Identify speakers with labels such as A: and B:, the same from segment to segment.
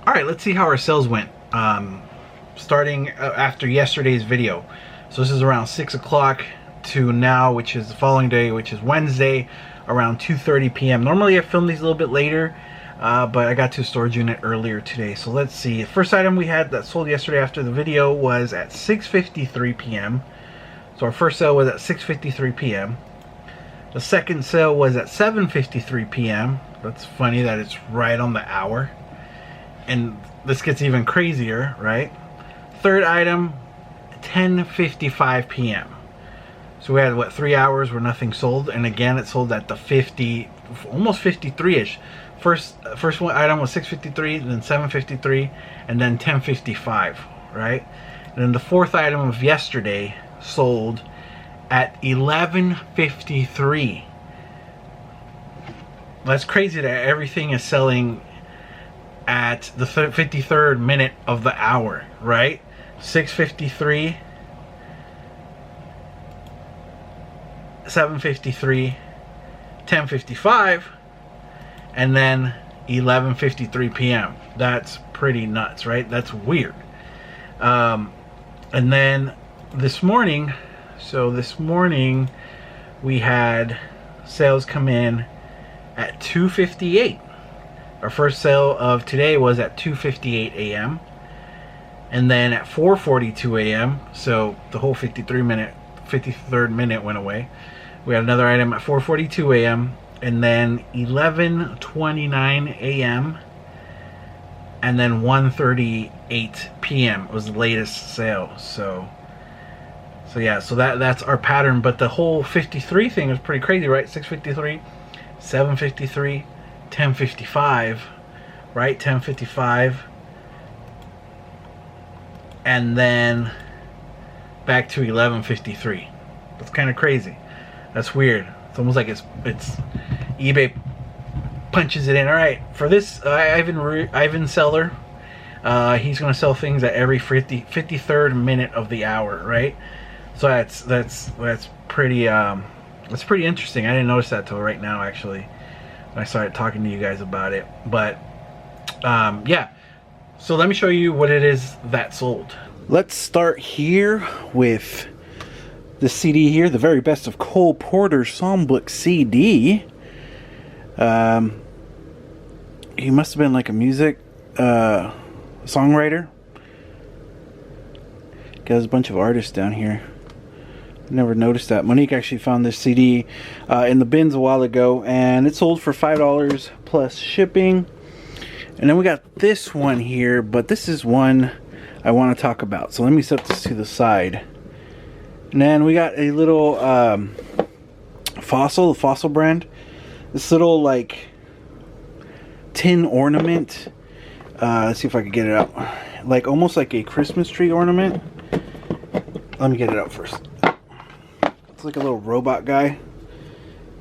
A: Alright, let's see how our sales went. Starting after yesterday's video. So this is around 6 o'clock to now, which is the following day, which is Wednesday, around 2:30 p.m. Normally I film these a little bit later, but I got to a storage unit earlier today. So let's see. The first item we had that sold yesterday after the video was at 6:53 p.m. So our first sale was at 6:53 p.m. The second sale was at 7:53 p.m. That's funny that it's right on the hour. And this gets even crazier, right? Third item, 10:55 p.m. So we had, what, 3 hours where nothing sold, and again it sold at the 50, almost 53-ish. First one item was 6:53, then 7:53, and then 10:55, right? And then the fourth item of yesterday sold at 11:53. That's crazy that everything is selling at the 53rd minute of the hour, right? 6:53, 7:53, 10:55, and then 11:53 p.m. That's pretty nuts, right? That's weird. And then this morning, so this morning we had sales come in at 2:58. Our first sale of today was at 2:58 a.m. and then at 4:42 a.m. so the whole 53rd minute went away. We had another item at 4:42 a.m. and then 11:29 a.m. and then 1:38 p.m. was the latest sale. So yeah, so that's our pattern. But the whole 53 thing is pretty crazy, right? 6:53, 7:53, 10:55, right? 10:55, and then back to 11:53. That's kind of crazy. That's weird. It's almost like it's eBay punches it in. All right, for this Ivan seller, he's gonna sell things at every 53rd minute of the hour, right? So that's pretty interesting. I didn't notice that till right now, actually. I started talking to you guys about it. But yeah, so let me show you what it is that sold. Let's start here with the CD here, the Very Best of Cole Porter's Songbook CD. He must have been like a music songwriter. Got a bunch of artists down here. Never noticed that. Monique actually found this CD in the bins a while ago, and it sold for $5 plus shipping. And then we got this one here, but this is one I want to talk about. So let me set this to the side. And then we got a little Fossil, the Fossil brand. This little like tin ornament. Let's see if I can get it out. Like almost like a Christmas tree ornament. Let me get it out first. It's like a little robot guy,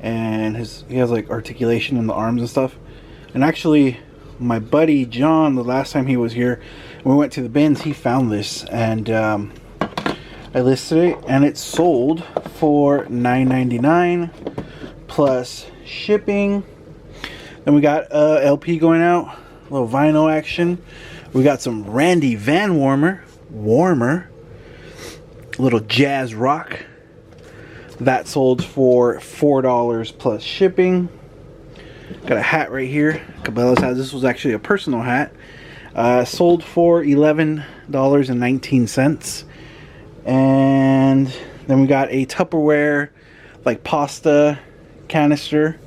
A: and he has like articulation in the arms and stuff. And actually, my buddy John, the last time he was here, we went to the bins, he found this, and I listed it, and it sold for $9.99 plus shipping. Then we got LP going out, a little vinyl action. We got some Randy Van Warmer, a little jazz rock. That sold for $4 plus shipping. Got a hat right here, Cabela's hat. This was actually a personal hat. Sold for $11.19. And then we got a Tupperware, like pasta canister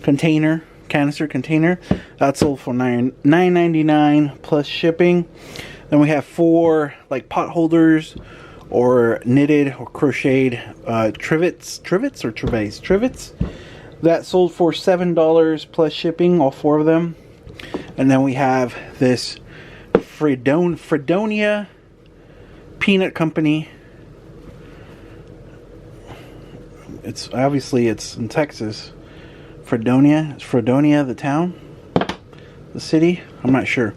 A: container. That sold for $9.99 plus shipping. Then we have 4 like pot holders, or knitted or crocheted trivets that sold for $7 plus shipping, all 4 of them. And then we have this Fredonia Peanut Company. It's obviously it's in Texas. Fredonia, it's Fredonia the town, the city, I'm not sure.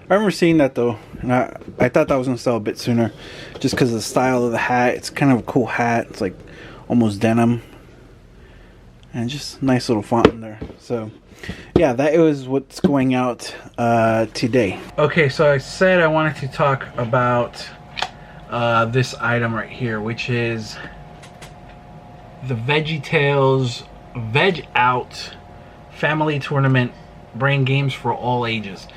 A: I remember seeing that though, and I thought that was going to sell a bit sooner, just because of the style of the hat. It's kind of a cool hat. It's like almost denim, and just nice little font in there. So yeah, that is what's going out today. Okay, so I said I wanted to talk about this item right here, which is the VeggieTales Veg Out Family Tournament Brain Games for all ages.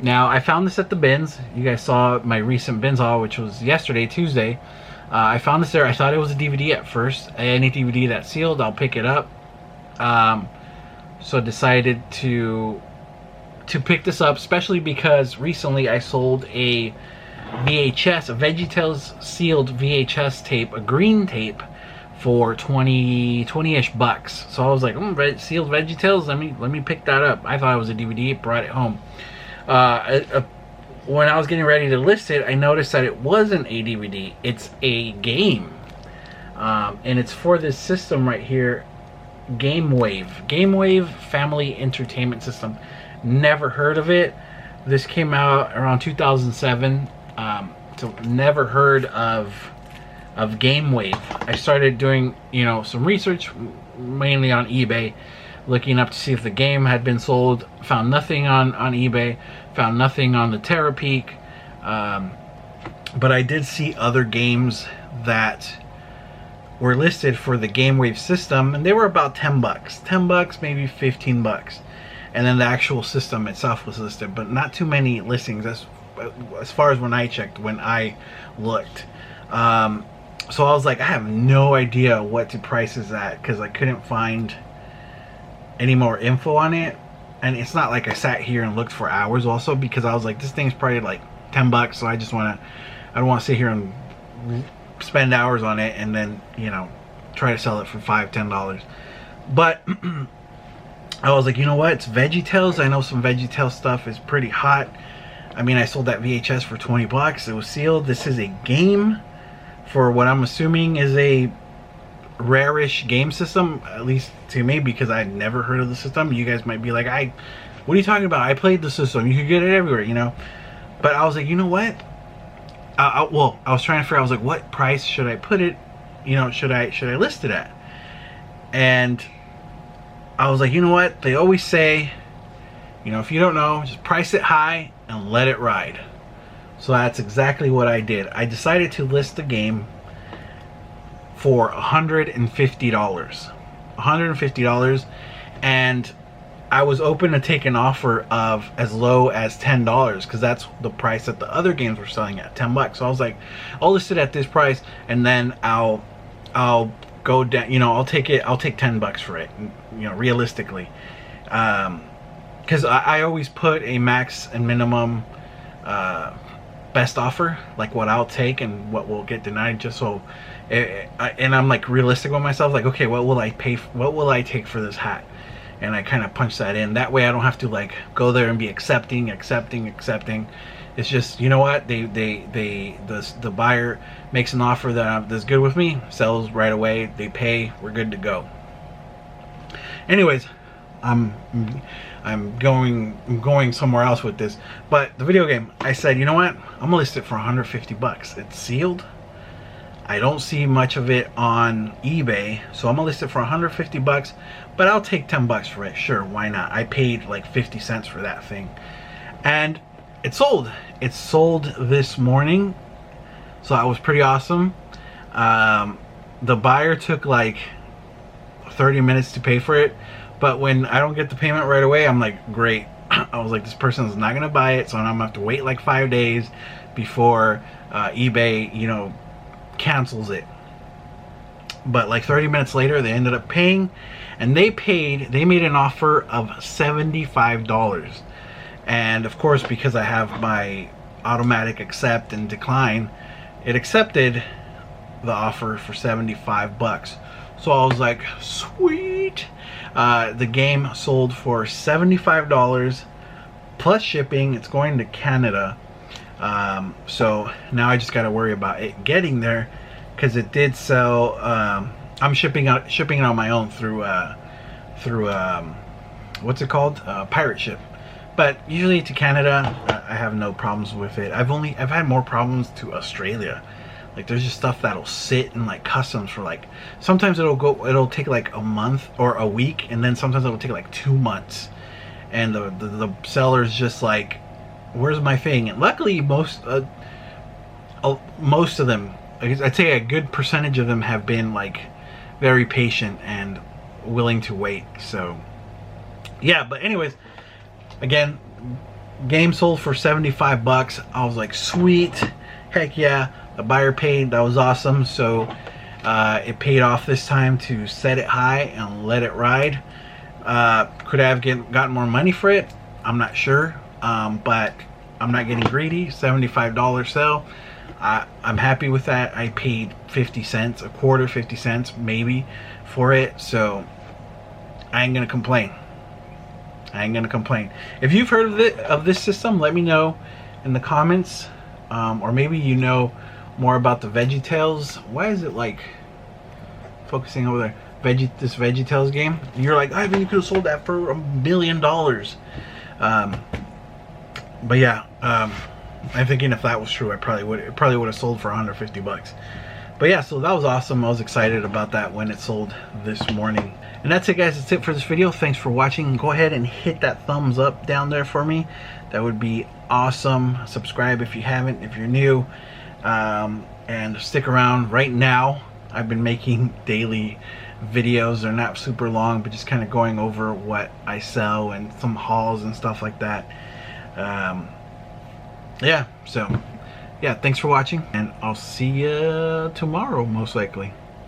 A: Now, I found this at the bins. You guys saw my recent bins haul, which was yesterday, Tuesday. I found this there. I thought it was a DVD at first. Any DVD that's sealed, I'll pick it up. So I decided to pick this up, especially because recently I sold a VHS, a VeggieTales sealed VHS tape, a green tape, for 20-ish bucks. So I was like, sealed VeggieTales, let me pick that up. I thought it was a DVD, brought it home. When I was getting ready to list it, I noticed that it wasn't a DVD, it's a game. And it's for this system right here, GameWave Family Entertainment System. Never heard of it. This came out around 2007. So never heard of GameWave. I started doing, some research, mainly on eBay, looking up to see if the game had been sold. Found nothing on eBay. Found nothing on the Terapeak. But I did see other games that were listed for the GameWave system, and they were about 10 bucks. 10 bucks, maybe 15 bucks. And then the actual system itself was listed, but not too many listings as far as when I checked, when I looked. So I was like, I have no idea what to price is at, because I couldn't find any more info on it. And it's not like I sat here and looked for hours also, because I was like, this thing's probably like 10 bucks, so I don't want to sit here and spend hours on it and then, try to sell it for $5-10. But I was like, you know what, it's VeggieTales. I know some VeggieTales stuff is pretty hot. I mean, I sold that VHS for 20 bucks. It was sealed. This is a game for what I'm assuming is a rare-ish game system, at least to me, because I'd never heard of the system. You guys might be like, what are you talking about? I played the system. You could get it everywhere, But I was like, you know what? I was trying to figure out, I was like, what price should I put it, should I list it at? And I was like, you know what? They always say, if you don't know, just price it high and let it ride. So that's exactly what I did. I decided to list the game for $150. $150, and I was open to take an offer of as low as $10, because that's the price that the other games were selling at, 10 bucks. So I was like, I'll list it at this price, and then I'll go down, I'll take 10 bucks for it, realistically. Because I always put a max and minimum best offer, like what I'll take and what will get denied, just so, and I'm like realistic with myself, like, okay, what will I take for this hat? And I kind of punch that in. That way I don't have to like go there and be accepting. It's just, you know what, the buyer makes an offer that's good with me, sells right away, they pay, we're good to go. Anyways, I'm going somewhere else with this. But the video game, I said, you know what, I'm gonna list it for 150 bucks. It's sealed. I don't see much of it on eBay, so I'm gonna list it for 150 bucks, but I'll take 10 bucks for it. Sure, why not? I paid like 50 cents for that thing. And it sold. It sold this morning, so that was pretty awesome. The buyer took like 30 minutes to pay for it, but when I don't get the payment right away, I'm like, great. I was like, this person's not gonna buy it, so I'm gonna have to wait like 5 days before eBay, cancels it. But like 30 minutes later, they ended up paying, and they made an offer of $75. And of course, because I have my automatic accept and decline, it accepted the offer for 75 bucks. So I was like, sweet. The game sold for $75 plus shipping. It's going to Canada. So now I just got to worry about it getting there, because it did sell. I'm shipping it on my own through what's it called, pirate ship. But usually to Canada, I have no problems with it. I've had more problems to Australia. Like, there's just stuff that'll sit in like customs for like, sometimes it'll take like a month or a week, and then sometimes it'll take like 2 months. and the seller's just like, where's my thing? And luckily most of them, I'd say a good percentage of them, have been like very patient and willing to wait. So yeah, but anyways, again, game sold for 75 bucks. I was like, sweet, heck yeah. The buyer paid. That was awesome. So it paid off this time to set it high and let it ride. Could I have gotten more money for it? I'm not sure, but I'm not getting greedy. $75 sale. I'm happy with that. I paid 50 cents, a quarter, 50 cents maybe for it, so I ain't gonna complain. I ain't gonna complain. If you've heard of this system, let me know in the comments, or maybe you know more about the VeggieTales. Why is it like focusing over there? This VeggieTales game. You're like, Ivan, you could have sold that for $1 million. But yeah, I'm thinking if that was true, it probably would have sold for 150 bucks. But yeah, so that was awesome. I was excited about that when it sold this morning. And that's it, guys. That's it for this video. Thanks for watching. Go ahead and hit that thumbs up down there for me. That would be awesome. Subscribe if you haven't, if you're new, and stick around. Right now I've been making daily videos. They're not super long, but just kind of going over what I sell and some hauls and stuff like that. Yeah, so yeah, thanks for watching, and I'll see you tomorrow most likely.